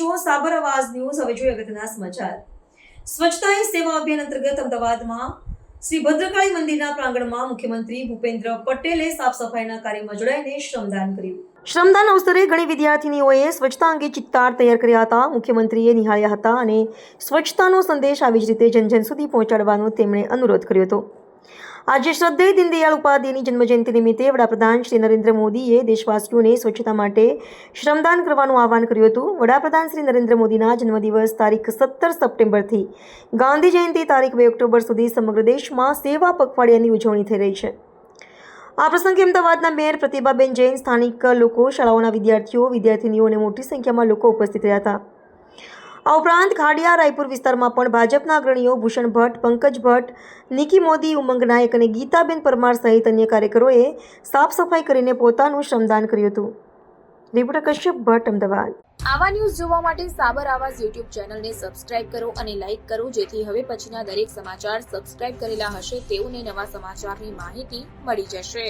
છો સાબર આવાજ ન્યૂઝ। હવે જોઈએ અગત્યના સમાચાર। સ્વચ્છતા હી સેવા અભિયાન અંતર્ગત અમદાવાદમાં શ્રી ભદ્રકાળી મંદિરના પ્રાંગણમાં મુખ્યમંત્રી ભૂપેન્દ્ર પટેલે સાફ સફાઈના કાર્યમાં જોડાઈને શ્રમદાન કર્યું। શ્રમદાન અવસરે ઘણી વિદ્યાર્થીનીઓએ સ્વચ્છતા અંગે ચિત્તાર તૈયાર કર્યા હતા। મુખ્યમંત્રીએ નિહાળ્યા હતા અને સ્વચ્છતાનો સંદેશ આવી જ રીતે જન સુધી પહોંચાડવાનો તેમણે અનુરોધ કર્યો હતો। આજે શ્રદ્ધેય દીનદયાળ ઉપાધ્યાયની જન્મજયંતિ નિમિત્તે વડાપ્રધાન શ્રી નરેન્દ્ર મોદીએ દેશવાસીઓને સ્વચ્છતા માટે શ્રમદાન કરવાનું આહવાન કર્યું હતું। વડાપ્રધાન શ્રી નરેન્દ્ર મોદીના જન્મદિવસ તારીખ 17 સપ્ટેમ્બરથી ગાંધી જયંતિ તારીખ 2 ઓક્ટોબર સુધી સમગ્ર દેશમાં સેવા પખવાડિયાની ઉજવણી થઈ રહી છે। આ પ્રસંગે અમદાવાદના મેયર પ્રતિભાબેન જૈન, સ્થાનિક લોકો, શાળાઓના વિદ્યાર્થીઓ, વિદ્યાર્થીનીઓ અને મોટી સંખ્યામાં લોકો ઉપસ્થિત રહ્યા હતા। આ ઉપરાંત ખાડિયા રાયપુર વિસ્તારમાં પણ ભાજપના અગ્રણીઓ ભૂષણ ભટ્ટ, પંકજ ભટ્ટ, નિકી મોદી, ઉમંગ નાયક અને ગીતાબેન પરમાર સહિત અન્ય કાર્યકરોએ સાફ સફાઈ કરીને પોતાનું શ્રમદાન કર્યું હતું। રિપોર્ટર કશ્યપ ભટ્ટ, અમદાવાદ। આવા ન્યૂઝ જોવા માટે સાબર આવાજ યુટ્યુબ ચેનલને સબસ્ક્રાઇબ કરો અને લાઇક કરો, જેથી હવે પછીના દરેક સમાચાર સબસ્ક્રાઇબ કરેલા હશે તેઓને નવા સમાચારની માહિતી મળી જશે।